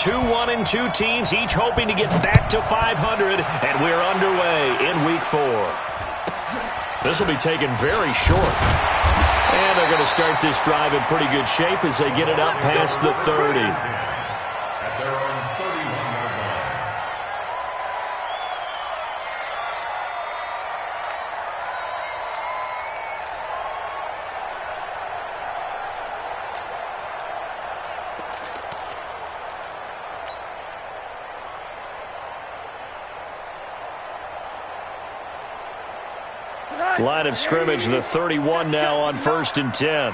2 1-2 teams, each hoping to get back to 500, and we're underway in Week 4. This will be taken very short. And they're going to start this drive in pretty good shape as they get it up past the 30. Line of scrimmage, the 31 now on 1st and 10.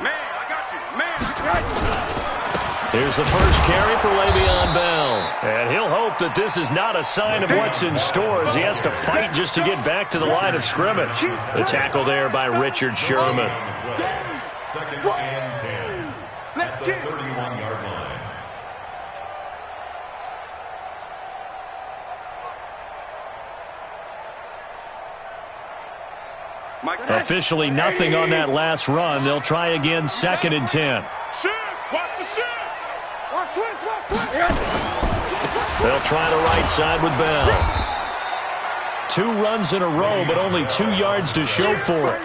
Here's the first carry for Le'Veon Bell. And he'll hope that this is not a sign of what's in store as he has to fight just to get back to the line of scrimmage. The tackle there by Richard Sherman. 2nd and 10. At the 31-yard line. Officially nothing on that last run. They'll try again 2nd and 10. Watch the shift. Watch twist. They'll try the right side with Bell. 2 runs in a row, but only 2 yards to show for it.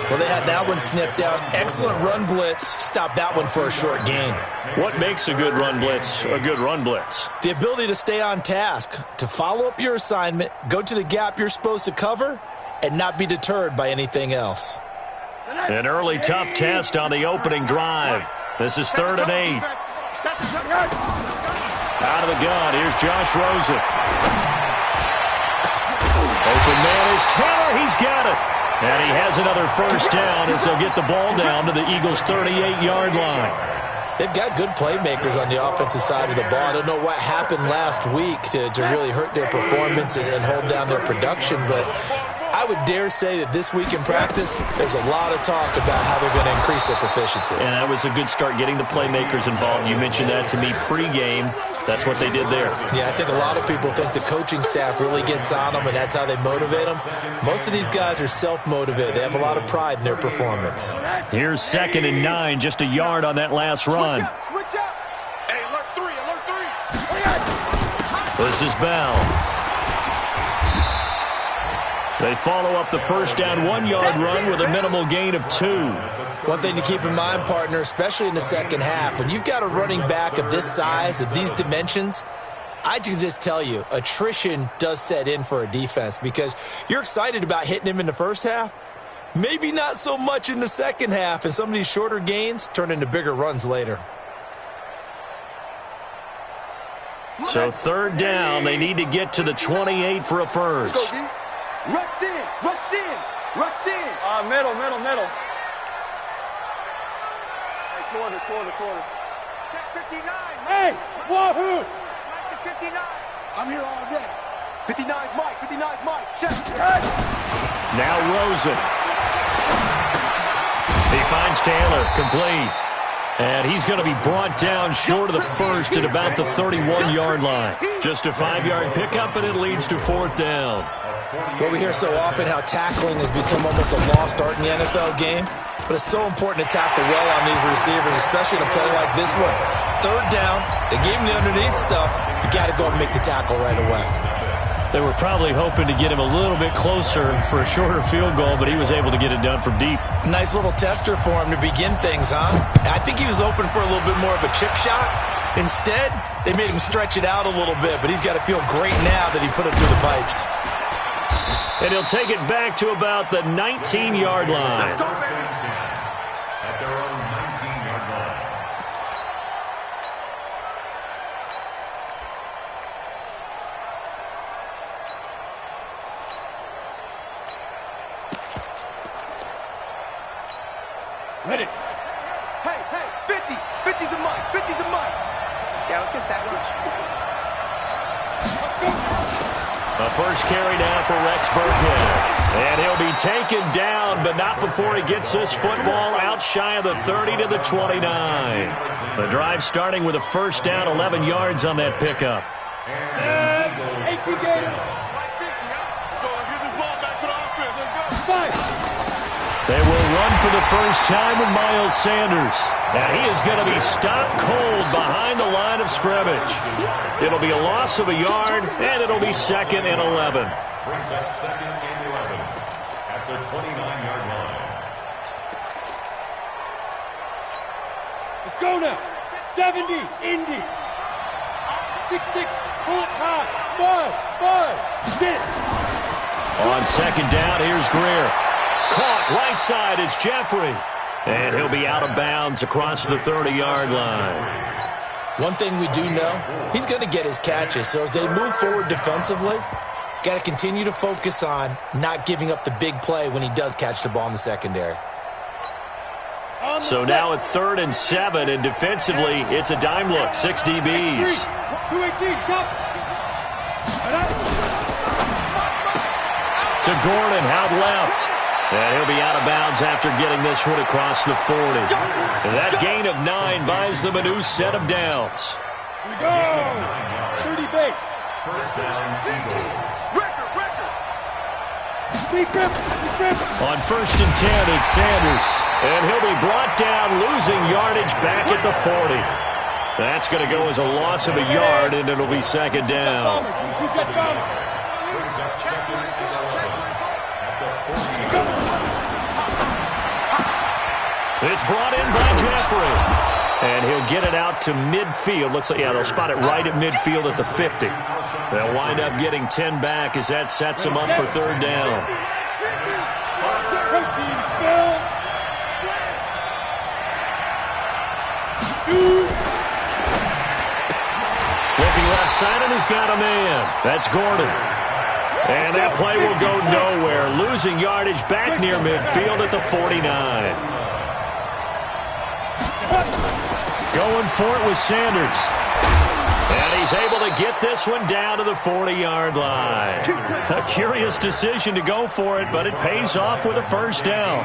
Well, they had that one sniffed out. Excellent run blitz. Stopped that one for a short gain. What makes a good run blitz a good run blitz? The ability to stay on task, to follow up your assignment, go to the gap you're supposed to cover, and not be deterred by anything else. An early tough test on the opening drive. This is 3rd and 8. Out of the gun, here's Josh Rosen. Open man is Taylor, he's got it. And he has another first down as they'll get the ball down to the Eagles' 38-yard line. They've got good playmakers on the offensive side of the ball. I don't know what happened last week to really hurt their performance and hold down their production, but I would dare say that this week in practice, there's a lot of talk about how they're going to increase their proficiency. And that was a good start getting the playmakers involved. You mentioned that to me pregame. That's what they did there. Yeah, I think a lot of people think the coaching staff really gets on them, and that's how they motivate them. Most of these guys are self-motivated. They have a lot of pride in their performance. Here's 2nd and 9, just a yard on that last run. Switch up. Hey, alert 3. This is Bell. They follow up the first down 1-yard run with a minimal gain of 2. One thing to keep in mind, partner, especially in the second half, when you've got a running back of this size, of these dimensions, I can just tell you, attrition does set in for a defense because you're excited about hitting him in the first half. Maybe not so much in the second half, and some of these shorter gains turn into bigger runs later. So 3rd down, they need to get to the 28 for a first. Rush in. Middle. Quarter. Check 59. Hey, wahoo! 59. I'm here all day. 59's Mike. Check. Now Rosen. He finds Taylor, complete. And he's going to be brought down short of the first at about the 31-yard line. Just a 5-yard pickup, and it leads to 4th down. Well, we hear so often how tackling has become almost a lost art in the NFL game. But it's so important to tackle well on these receivers, especially in a play like this one. 3rd down, they gave him the underneath stuff. You got to go and make the tackle right away. They were probably hoping to get him a little bit closer for a shorter field goal, but he was able to get it done from deep. Nice little tester for him to begin things, huh? I think he was open for a little bit more of a chip shot. Instead, they made him stretch it out a little bit, but he's got to feel great now that he put it through the pipes. And he'll take it back to about the 19-yard line. At their own 19-yard line. Ready. Hey, 50. 50's a Mike. Yeah, let's go sack lunch. The first carry now for Rex Burkhead. And he'll be taken down, but not before he gets this football out shy of the 30 to the 29. The drive starting with a first down, 11 yards on that pickup. Let's go. Let's get this ball back to the offense. Let's go. They will run for the first time with Miles Sanders. And he is going to be stopped cold behind the line of of scrimmage. It'll be a loss of a yard, and it'll be 2nd and 11. Brings up 2nd and 11 at the 29-yard line. Let's go now. 70, Indy. 6-6, pull it high. 5, 6. On 2nd down, here's Greer. Caught right side, it's Jeffrey. And he'll be out of bounds across the 30-yard line. One thing we do know, he's going to get his catches. So as they move forward defensively, got to continue to focus on not giving up the big play when he does catch the ball in the secondary. So now at 3rd and 7, and defensively, it's a dime look, 6 DBs. 218, chop. To Gordon, out left. And he'll be out of bounds after getting this one across the 40. And that gain of 9 buys them a new set of downs. We go. 30 base. First down, Eagles. On 1st and 10, it's Sanders. And he'll be brought down, losing yardage back at the 40. That's going to go as a loss of a yard, and it'll be 2nd down. Brings up 2nd and 11 at the 40. It's brought in by Jeffrey. And he'll get it out to midfield. Looks like, yeah, they'll spot it right at midfield at the 50. They'll wind up getting 10 back as that sets them up for 3rd down. Looking left side, and he's got a man. That's Gordon. And that play will go nowhere. Losing yardage back near midfield at the 49. Going for it with Sanders. And he's able to get this one down to the 40-yard line. A curious decision to go for it, but it pays off with a 1st down.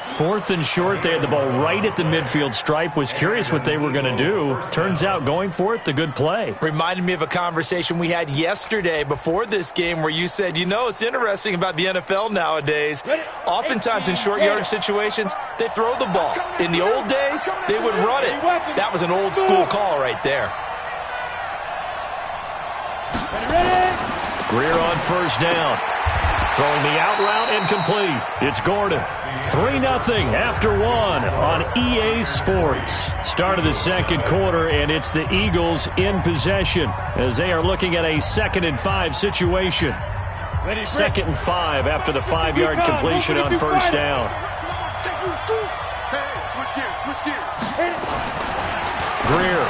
4th and short, they had the ball right at the midfield stripe. Was curious what they were going to do. Turns out going for it, the good play. Reminded me of a conversation we had yesterday before this game where you said, you know, it's interesting about the NFL nowadays. Oftentimes in short yardage situations, they throw the ball. In the old days, they would run it. That was an old school call right there. Greer on 1st down. Throwing the out route incomplete. It's Gordon. 3-0 after 1 on EA Sports. Start of the 2nd quarter, and it's the Eagles in possession as they are looking at a 2nd and 5 situation. 2nd and 5 after the 5-yard completion on 1st down. Greer.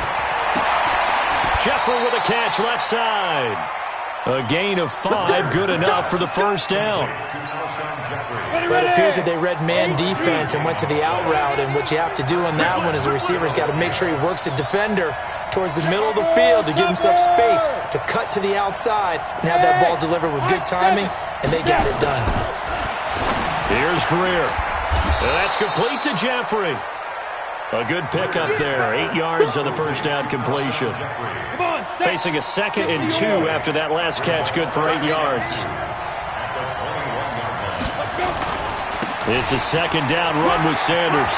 Jeffrey with a catch left side. A gain of 5, good enough for the 1st down. But it appears that they read man defense and went to the out route, and what you have to do on that one is the receiver's got to make sure he works the defender towards the middle of the field to give himself space to cut to the outside and have that ball delivered with good timing, and they got it done. Here's Greer. That's complete to Jeffrey. A good pickup there. 8 yards on the 1st down completion. Facing a 2nd and 2 after that last catch, good for 8 yards. It's a 2nd down run with Sanders.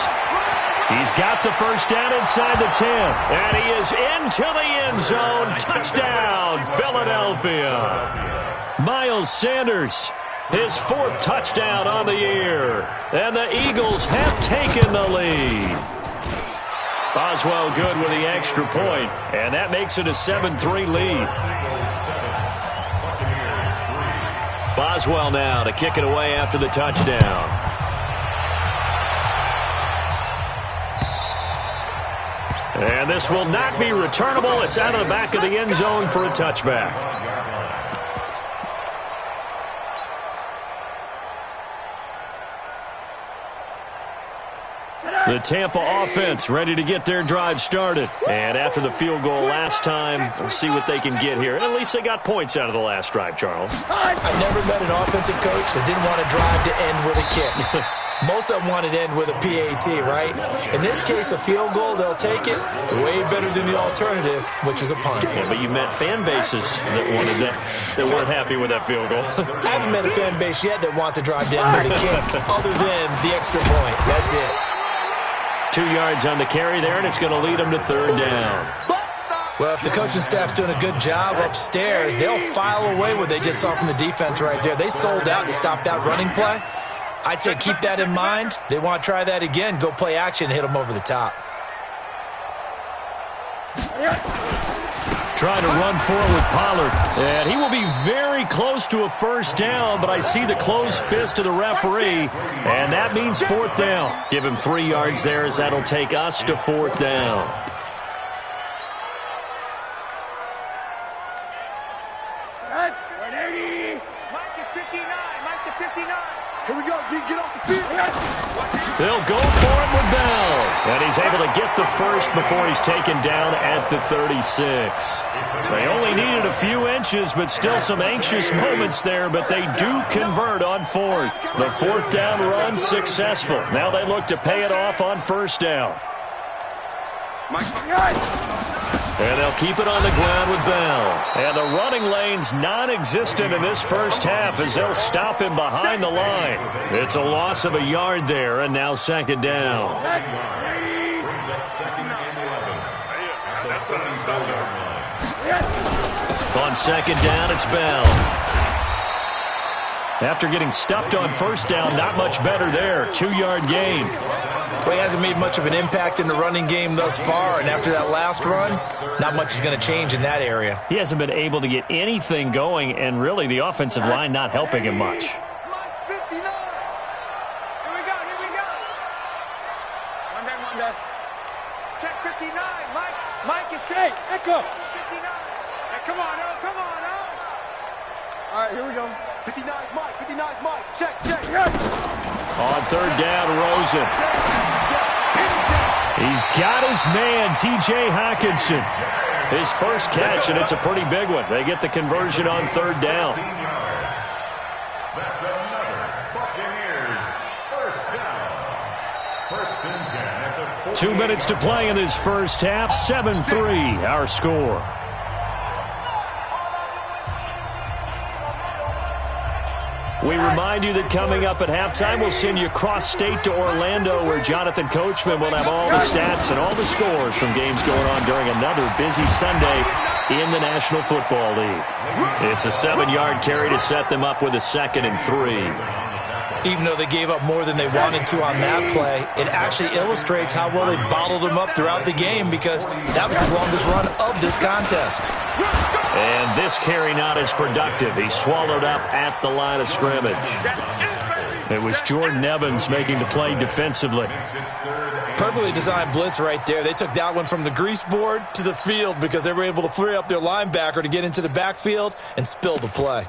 He's got the 1st down inside the 10. And he is into the end zone. Touchdown, Philadelphia. Miles Sanders, his 4th touchdown on the year. And the Eagles have taken the lead. Boswell good with the extra point, and that makes it a 7-3 lead. Boswell now to kick it away after the touchdown. And this will not be returnable. It's out of the back of the end zone for a touchback. The Tampa offense ready to get their drive started. And after the field goal last time, we'll see what they can get here. At least they got points out of the last drive, Charles. I've never met an offensive coach that didn't want to drive to end with a kick. Most of them want it to end with a PAT, right? In this case, a field goal, they'll take it way better than the alternative, which is a punt. Yeah, but you met fan bases that wanted that weren't happy with that field goal. I haven't met a fan base yet that wants to drive to end with a kick, other than the extra point. That's it. 2 yards on the carry there, and it's going to lead them to 3rd down. Well, if the coaching staff's doing a good job upstairs, they'll file away what they just saw from the defense right there. They sold out to stop that running play. I'd say keep that in mind. They want to try that again. Go play action, hit them over the top. Trying to run forward with Pollard. And he will be very close to a first down, but I see the closed fist of the referee, and that means fourth down. Give him 3 yards there, as that'll take us to fourth down. Here we go, G. Get off the field. They'll go for him with Bell. And he's able to get the first before he's taken down at the 36. They only needed a few inches, but still some anxious moments there, but they do convert on fourth. The fourth down run successful. Now they look to pay it off on first down. And they'll keep it on the ground with Bell. And the running lane's non-existent in this first half as they'll stop him behind the line. It's a loss of a yard there, and now second down. On second down, it's Bell. After getting stuffed on first down, not much better there. 2-yard gain. Well, he hasn't made much of an impact in the running game thus far, and after that last run, not much is going to change in that area. He hasn't been able to get anything going, and really the offensive line not helping him much. Here we go. One day. Check 59. Mike is straight. Echo. 59. Hey, come on. All right, here we go. 59's Mike. Check. On third down, Rosen. He's got his man, T.J. Hawkinson. His first catch, and it's a pretty big one. They get the conversion on third down. That's another Buccaneers first down. First and 10 at the 2 minutes to play in this first half. 7-3, our score. We remind you that coming up at halftime, we'll send you cross-state to Orlando, where Jonathan Coachman will have all the stats and all the scores from games going on during another busy Sunday in the National Football League. It's a 7-yard carry to set them up with a 2nd and 3. Even though they gave up more than they wanted to on that play, it actually illustrates how well they bottled them up throughout the game, because that was his longest run of this contest. And this carry not as productive. He's swallowed up at the line of scrimmage. It was Jordan Evans making the play defensively. Perfectly designed blitz right there. They took that one from the grease board to the field because they were able to free up their linebacker to get into the backfield and spill the play.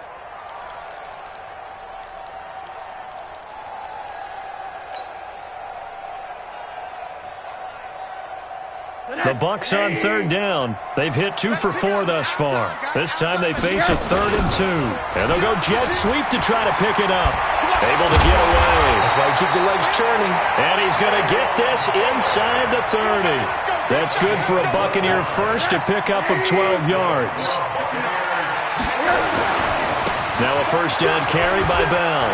The Bucs on third down. They've hit 2 for 4 thus far. This time they face a 3rd and 2. And they'll go jet sweep to try to pick it up. Able to get away. That's why you keep the legs churning. And he's going to get this inside the 30. That's good for a Buccaneer first to pick up of 12 yards. Now a first down carry by Bell.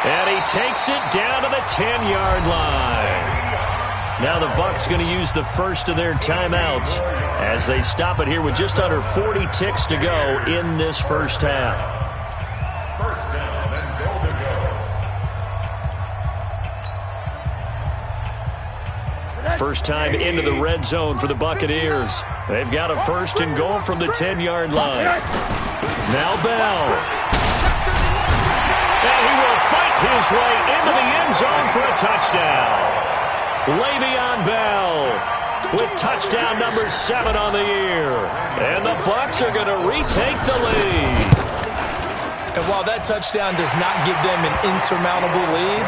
And he takes it down to the 10-yard line. Now the Bucs going to use the first of their timeouts as they stop it here with just under 40 ticks to go in this first half. first down and goal to go. First time into the red zone for the Buccaneers. They've got a first and goal from the 10-yard line. Now Bell. And he will fight his way into the end zone for a touchdown. Le'Veon Bell with touchdown number 7 on the year. And the Bucs are going to retake the lead. And while that touchdown does not give them an insurmountable lead,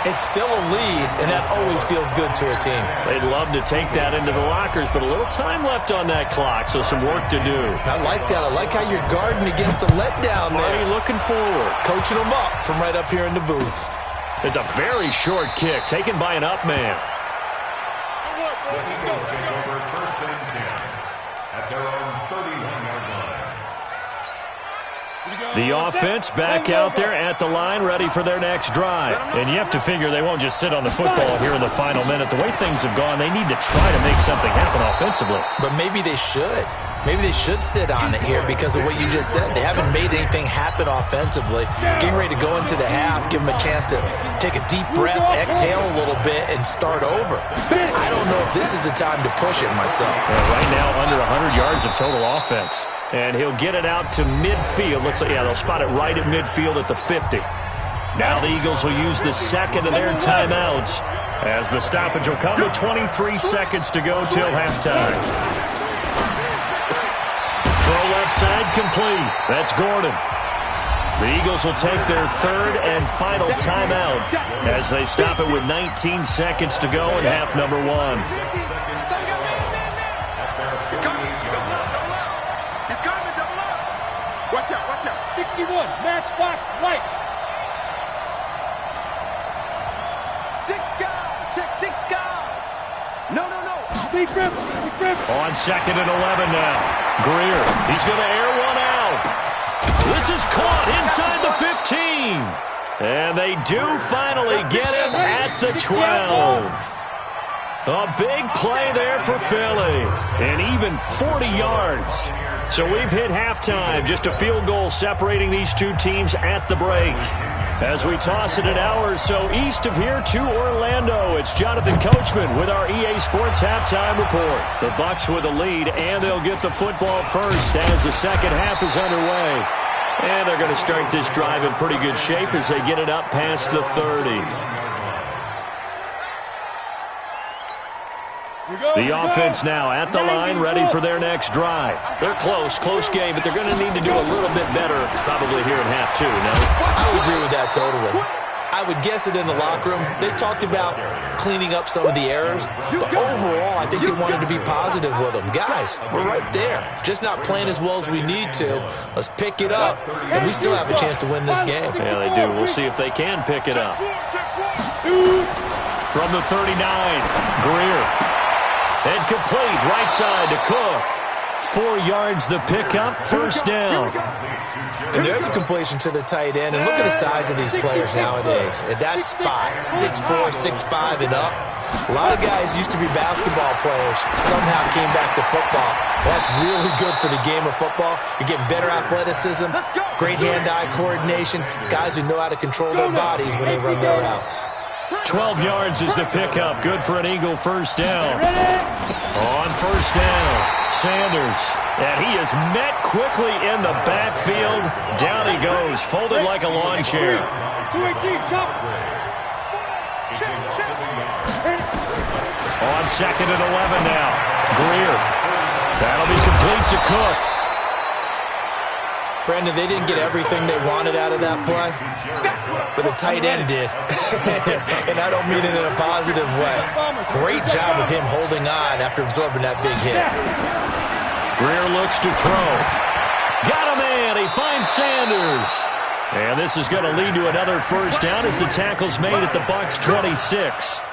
it's still a lead, and that always feels good to a team. They'd love to take that into the lockers, but a little time left on that clock, so some work to do. I like that. I like how you're guarding against a letdown there. Money looking forward. Coaching them up from right up here in the booth. It's a very short kick taken by an up man. The Eagles take over first and 10 at their own 31-yard line. Here we go. The offense back out there at the line, ready for their next drive. And you have to figure they won't just sit on the football here in the final minute. The way things have gone, they need to try to make something happen offensively. But maybe they should. Maybe they should sit on it here because of what you just said. They haven't made anything happen offensively. Getting ready to go into the half, give them a chance to take a deep breath, exhale a little bit, and start over. I don't know if this is the time to push it myself. Right now, under 100 yards of total offense. And he'll get it out to midfield. Looks like, yeah, they'll spot it right at midfield at the 50. Now the Eagles will use the second of their timeouts as the stoppage will come with 23 seconds to go till halftime. Throw left side complete. That's Gordon. The Eagles will take their third and final timeout as they stop it with 19 seconds to go in half number one. Watch out, watch out. 61, matchbox right. 6 guys, check 6 guys. No. Deep rip. On second and 11 now. Greer, he's going to air one out. This is caught inside the 15. And they do finally get him at the 12. A big play there for Philly. And even 40 yards. So we've hit halftime. Just a field goal separating these two teams at the break. As we toss it an hour or so east of here to Orlando, it's Jonathan Coachman with our EA Sports Halftime Report. The Bucs with a lead, and they'll get the football first as the second half is underway. And they're going to start this drive in pretty good shape as they get it up past the 30. The offense now at the line, ready for their next drive. They're close game, but they're going to need to do a little bit better probably here in half two, no? I would agree with that totally. I would guess it in the locker room. They talked about cleaning up some of the errors, but overall, I think they wanted to be positive with them. Guys, we're right there. Just not playing as well as we need to. Let's pick it up, and we still have a chance to win this game. Yeah, they do. We'll see if they can pick it up. From the 39, Greer. And complete, right side to Cook. 4 yards the pickup, first down. And there's a completion to the tight end. And look at the size of these players nowadays. At that spot, 6'4", 6'5", and up. A lot of guys used to be basketball players, somehow came back to football. That's really good for the game of football. You're getting better athleticism, great hand-eye coordination, guys who know how to control their bodies when they run their routes. 12 yards is the pickup. Good for an Eagle first down. On first down, Sanders. And he is met quickly in the backfield. Down he goes, folded like a lawn chair. On second and 11 now, Greer. That'll be complete to Cook. Brandon, they didn't get everything they wanted out of that play, but the tight end did. And I don't mean it in a positive way. Great job of him holding on after absorbing that big hit. Greer looks to throw. Got a man. He finds Sanders. And this is going to lead to another first down as the tackle's made at the Bucs 26.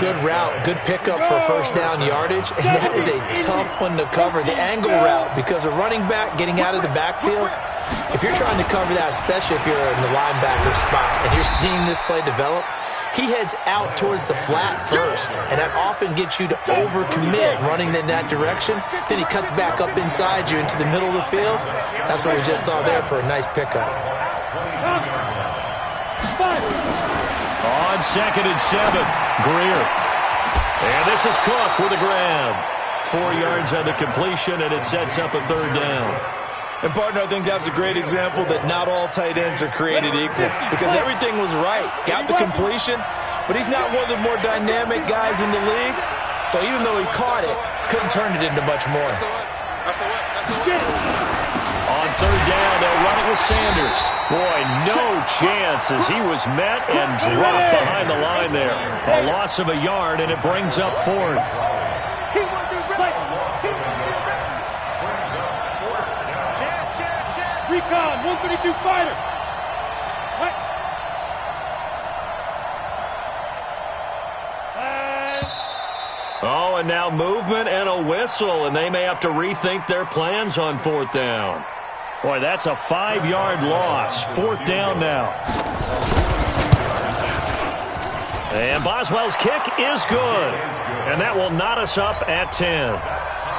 Good route, good pickup for first down yardage, and that is a tough one to cover. The angle route, because a running back getting out of the backfield, if you're trying to cover that, especially if you're in the linebacker spot and you're seeing this play develop, he heads out towards the flat first, and that often gets you to overcommit running in that direction. Then he cuts back up inside you into the middle of the field. That's what we just saw there for a nice pickup. On second and 7, Greer. And this is Cook with a grab. 4 yards on the completion, and it sets up a third down. And, partner, I think that's a great example that not all tight ends are created equal, because everything was right. Got the completion, but he's not one of the more dynamic guys in the league. So even though he caught it, couldn't turn it into much more. On third down, they'll run it with Sanders. Boy, no chance as he was met and dropped behind the line there. A loss of a yard, and it brings up fourth. Recon, 132 fighter. Oh, and now movement and a whistle, and they may have to rethink their plans on fourth down. Boy, that's a 5-yard loss. 4th down now. And Boswell's kick is good. And that will knot us up at 10.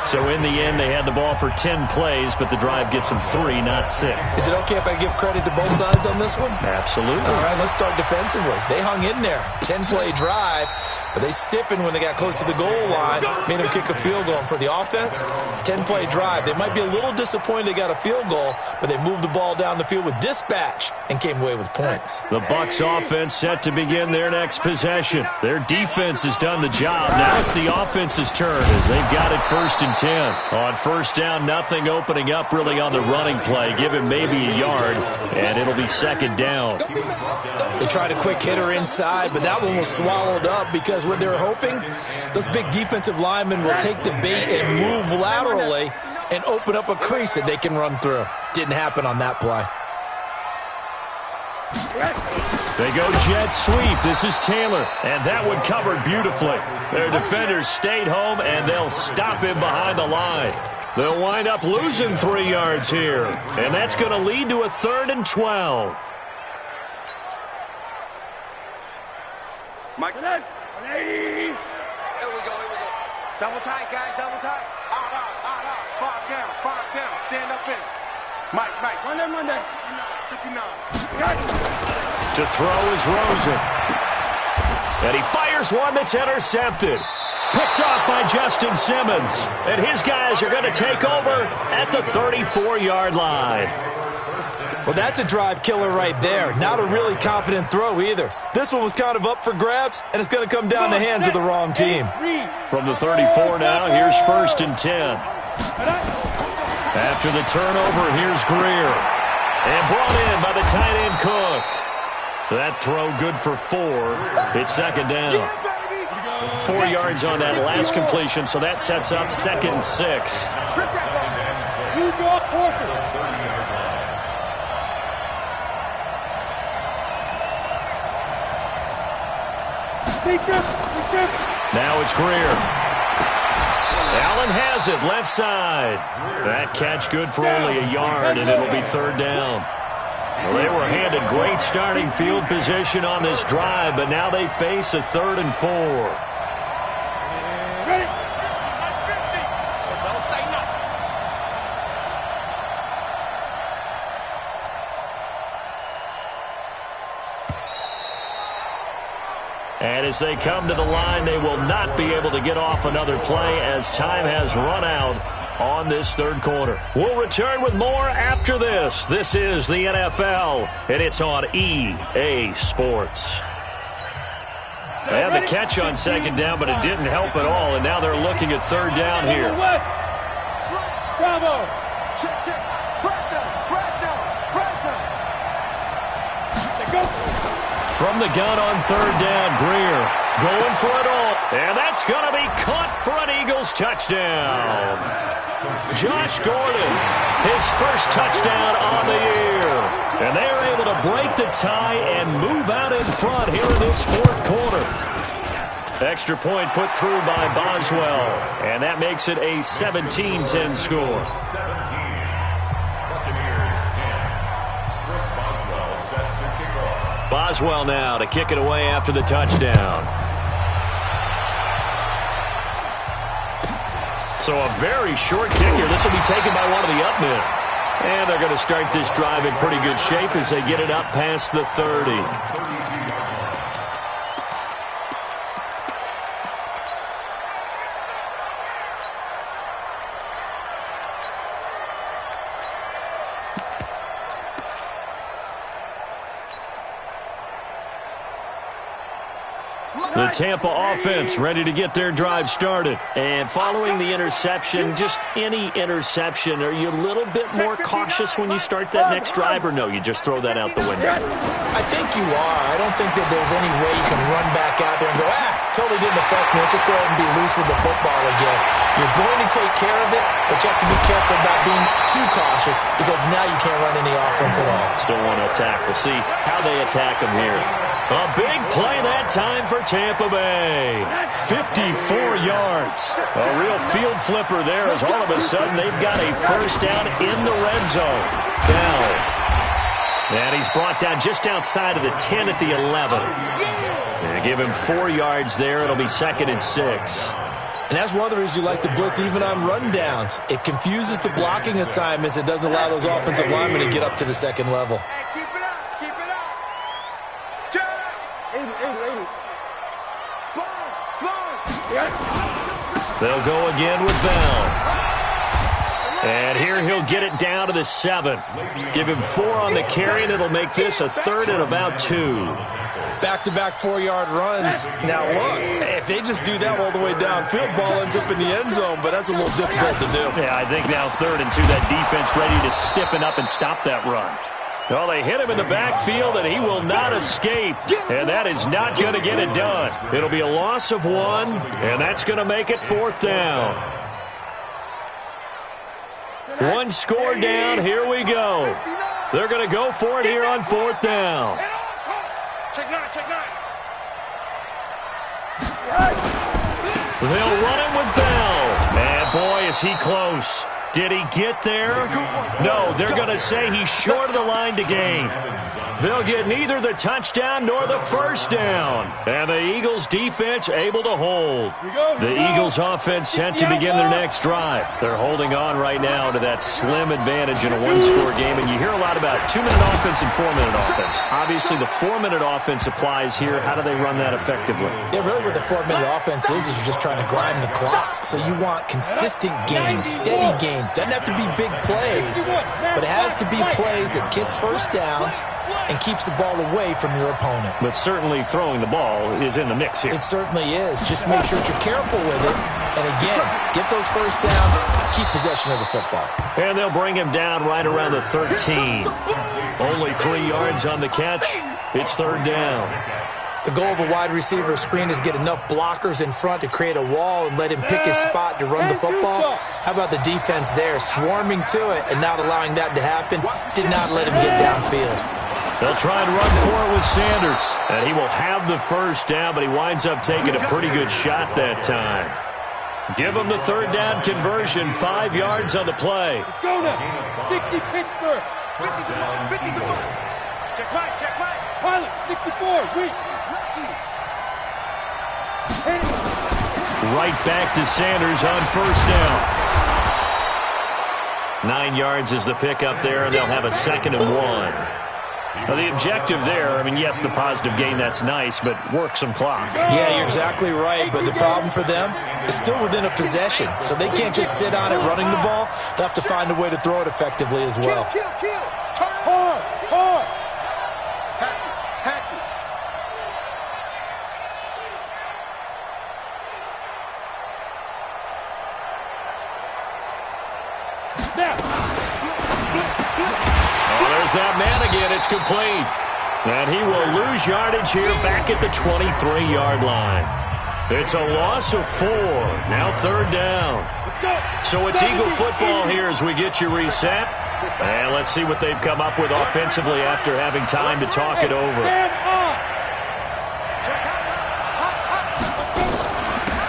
So in the end, they had the ball for 10 plays, but the drive gets them 3, not 6. Is it okay if I give credit to both sides on this one? Absolutely. All right, let's start defensively. They hung in there. 10-play drive, but they stiffened when they got close to the goal line, made them kick a field goal. And for the offense, 10-play drive. They might be a little disappointed they got a field goal, but they moved the ball down the field with dispatch and came away with points. The Bucs offense set to begin their next possession. Their defense has done the job. Now it's the offense's turn as they've got it 1st and 10. On 1st down, nothing opening up really on the running play. Give him maybe a yard, and it'll be 2nd down. They tried a quick hitter inside, but that one was swallowed up because what they're hoping, those big defensive linemen will take the bait and move laterally and open up a crease that they can run through. Didn't happen on that play. They go jet sweep. This is Taylor, and that one covered beautifully. Their defenders stayed home, and they'll stop him behind the line. They'll wind up losing 3 yards here, and that's going to lead to a 3rd and 12. Mike. 180. Here we go. Double tight, guys, double tight. Out. 5 down. Stand up in. Mike. Run that. 59. To throw is Rosen. And he fires one that's intercepted. Picked off by Justin Simmons. And his guys are going to take over at the 34-yard line. Well, that's a drive killer right there. Not a really confident throw either. This one was kind of up for grabs, and it's going to come down the hands of the wrong team. From the 34 now, here's 1st and 10. After the turnover, here's Greer. And brought in by the tight end Cook. That throw good for 4. It's 2nd down. 4 yards on that last completion, so that sets up 2nd and 6. Now it's Greer. Allen has it, left side. That catch good for only a yard, and it'll be 3rd down. Well, they were handed great starting field position on this drive, but now they face a 3rd and 4. Ready? 50. So don't say nothing. And as they come to the line, they will not be able to get off another play as time has run out on this 3rd quarter. We'll return with more after this. This is the NFL, and it's on EA Sports. They had the catch on 2nd down, but it didn't help at all, and now they're looking at 3rd down here. From the gun on 3rd down, Greer going for it all, and that's going to be caught for an Eagles touchdown. Josh Gordon, his first touchdown on the year. And they're able to break the tie and move out in front here in this 4th quarter. Extra point put through by Boswell, and that makes it a 17-10 score. Boswell now to kick it away after the touchdown. So a very short kick here. This will be taken by one of the up men. And they're going to start this drive in pretty good shape as they get it up past the 30. The Tampa offense ready to get their drive started. And following the interception, just any interception, are you a little bit more cautious when you start that next drive, or no, you just throw that out the window? I think you are. I don't think that there's any way you can run back out there and go, totally didn't affect me. Let's just go ahead and be loose with the football again. You're going to take care of it, but you have to be careful about being too cautious because now you can't run any offense at all. Still want to attack. We'll see how they attack them here. A big play that time for Tampa Bay. 54 yards. A real field flipper there as all of a sudden they've got a first down in the red zone. Bell. And he's brought down just outside of the 10 at the 11. And give him 4 yards there. It'll be 2nd and 6. And that's one of the reasons you like to blitz even on rundowns. It confuses the blocking assignments. It doesn't allow those offensive linemen to get up to the second level. Hey, keep it up. Keep it up. 80. Sponge. They'll go again with Bell. And here he'll get it down to the 7. Give him 4 on the carry, and it'll make this a 3rd and about 2. Back-to-back 4-yard runs. Now, look, if they just do that all the way downfield, ball ends up in the end zone, but that's a little difficult to do. Yeah, I think now 3rd and 2, that defense ready to stiffen up and stop that run. Well, they hit him in the backfield, and he will not escape. And that is not going to get it done. It'll be a loss of 1, and that's going to make it 4th down. 1 score down. Here we go. They're going to go for it here on 4th down. Check 9. They'll run it with Bell. And boy, is he close. Did he get there? No, they're going to say he's short of the line to gain. They'll get neither the touchdown nor the first down. And the Eagles defense able to hold. The Eagles offense set to begin their next drive. They're holding on right now to that slim advantage in a 1-score game. And you hear a lot about 2-minute offense and 4-minute offense. Obviously, the 4-minute offense applies here. How do they run that effectively? Yeah, really what the 4-minute offense is you're just trying to grind the clock. So you want consistent gains, steady gains. Doesn't have to be big plays, but it has to be plays that gets first downs and keeps the ball away from your opponent. But certainly throwing the ball is in the mix here. It certainly is. Just make sure that you're careful with it. And again, get those first downs, keep possession of the football. And they'll bring him down right around the 13. Only 3 yards on the catch. It's 3rd down. The goal of a wide receiver screen is get enough blockers in front to create a wall and let him pick his spot to run the football. How about the defense there, swarming to it and not allowing that to happen? Did not let him get downfield. They'll try and run for it with Sanders. And he will have the first down, but he winds up taking a pretty good shot that time. Give him the 3rd down conversion, 5 yards on the play. Let's go now. 60 Pittsburgh. 50. Check right. Pilot, 64. Wait. Right back to Sanders on first down. 9 yards is the pickup there, and they'll have a 2nd and 1. Now, the objective there, I mean, yes, the positive gain, that's nice, but work some clock. Yeah, you're exactly right, but the problem for them is still within a possession, so they can't just sit on it running the ball. They'll have to find a way to throw it effectively as well. Kill. Turn Hard. Hatchet. There's that man again. It's complete. And he will lose yardage here back at the 23-yard line. It's a loss of 4. Now 3rd down. So it's Eagle football here as we get you reset. And let's see what they've come up with offensively after having time to talk it over.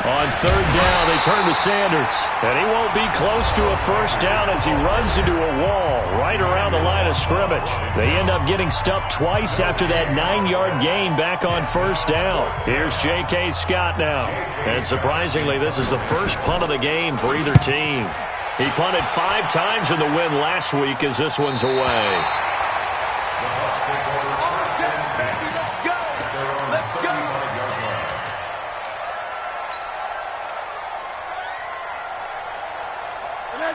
On 3rd down, they turn to Sanders. And he won't be close to a first down as he runs into a wall right around the line of scrimmage. They end up getting stuffed twice after that 9-yard gain back on first down. Here's J.K. Scott now. And surprisingly, this is the first punt of the game for either team. He punted 5 times in the win last week as this one's away.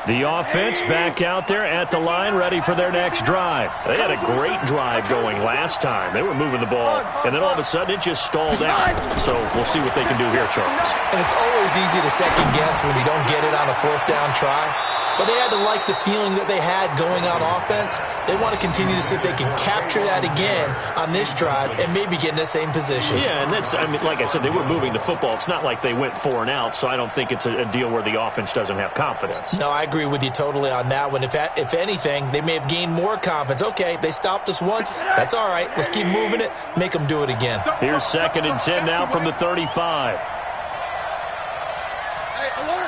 The offense back out there at the line, ready for their next drive. They had a great drive going last time. They were moving the ball, and then all of a sudden it just stalled out. So we'll see what they can do here, Charles. And it's always easy to second guess when you don't get it on a 4th down try. but they had to like the feeling that they had going on offense. They want to continue to see if they can capture that again on this drive and maybe get in the same position. Yeah, and that's, I mean, like I said, they were moving the football. It's not like they went 4 and out, so I don't think it's a deal where the offense doesn't have confidence. No, I agree with you totally on that one. If anything, they may have gained more confidence. Okay, they stopped us once. That's all right. Let's keep moving it. Make them do it again. Here's 2nd and 10 now from the 35. Hey, alert!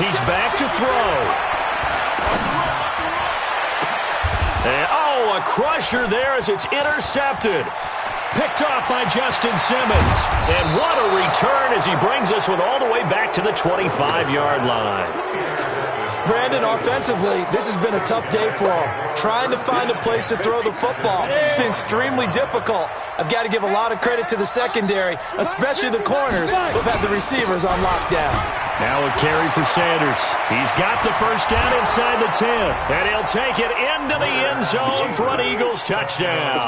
He's back to throw. And, a crusher there as it's intercepted. Picked off by Justin Simmons. And what a return as he brings us all the way back to the 25-yard line. Brandon, offensively, this has been a tough day for him. Trying to find a place to throw the football. It's been extremely difficult. I've got to give a lot of credit to the secondary, especially the corners who've had the receivers on lockdown. Now a carry for Sanders. He's got the first down inside the 10, and he'll take it into the end zone for an Eagles touchdown.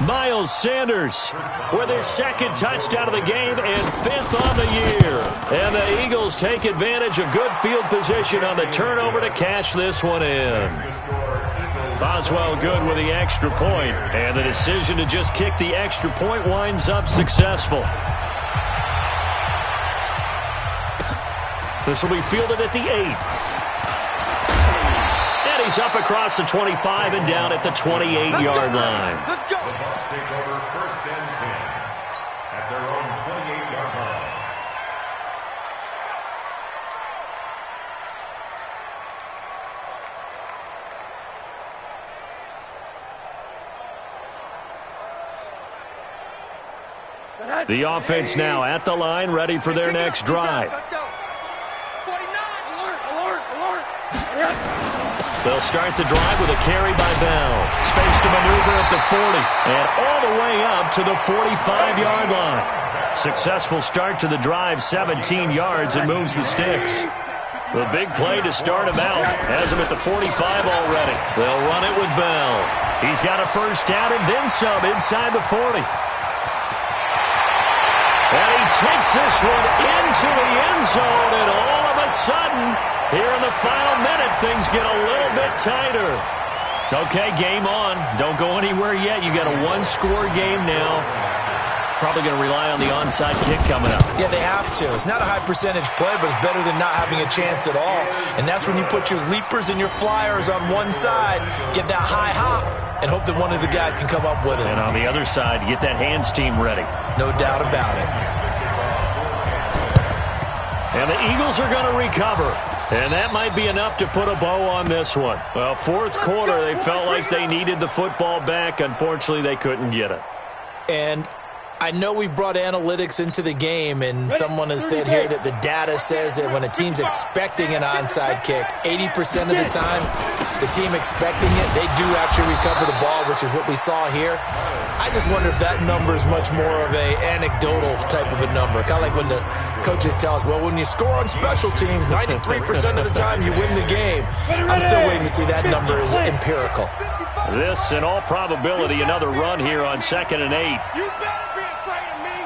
Miles Sanders with his 2nd touchdown of the game and 5th on the year. And the Eagles take advantage of good field position on the turnover to cash this one in. Boswell good with the extra point, and the decision to just kick the extra point winds up successful. This will be fielded at the 8. And he's up across the 25 and down at the 28-yard line. Let's go. The Bucs take over 1st and 10 at their own 28-yard line. The offense now at the line, ready for their next drive. Let's go. 49, alert. They'll start the drive with a carry by Bell. Space to maneuver at the 40 and all the way up to the 45-yard line. Successful start to the drive, 17 yards, and moves the sticks. The big play to start him out has him at the 45 already. They'll run it with Bell. He's got a first down and then some inside the 40. And he takes this one into the end zone, and all of a sudden, here in the final minute, things get a little bit tighter. Okay, game on. Don't go anywhere yet. You got a 1-score game now. Probably going to rely on the onside kick coming up. Yeah, they have to. It's not a high percentage play, but it's better than not having a chance at all. And that's when you put your leapers and your flyers on one side, get that high hop, and hope that one of the guys can come up with it. And on the other side, get that hands team ready. No doubt about it. And the Eagles are going to recover. And that might be enough to put a bow on this one. Well, 4th quarter, they felt like they needed the football back. Unfortunately, they couldn't get it. And I know we've brought analytics into the game, and someone has said here that the data says that when a team's expecting an onside kick, 80% of the time, the team expecting it, they do actually recover the ball, which is what we saw here. I just wonder if that number is much more of a anecdotal type of a number. Kind of like when the coaches tell us, well, when you score on special teams, 93% of the time you win the game. I'm still waiting to see that number is empirical. This, in all probability, another run here on 2nd and 8. You better be afraid of me.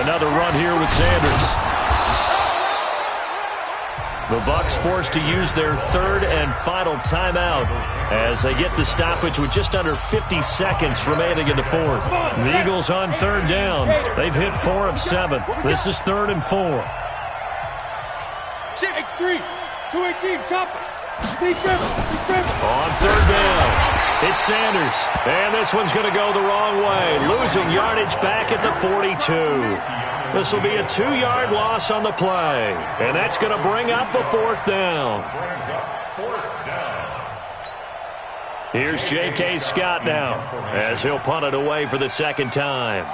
Another run here with Sanders. The Bucs forced to use their 3rd and final timeout as they get the stoppage with just under 50 seconds remaining in the 4th. The Eagles on 3rd down. They've hit 4 of 7. This is 3rd and 4. X3, 218, chopper. On 3rd down. It's Sanders. And this one's going to go the wrong way. Losing yardage back at the 42. This will be a 2-yard loss on the play. And that's going to bring up a 4th down. Here's J.K. Scott now as he'll punt it away for the 2nd time.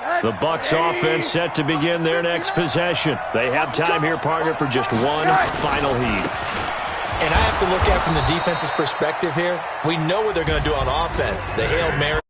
The Bucs offense set to begin their next possession. They have time here, partner, for just one final heave. And I have to look at it from the defense's perspective here. We know what they're going to do on offense. The Hail Mary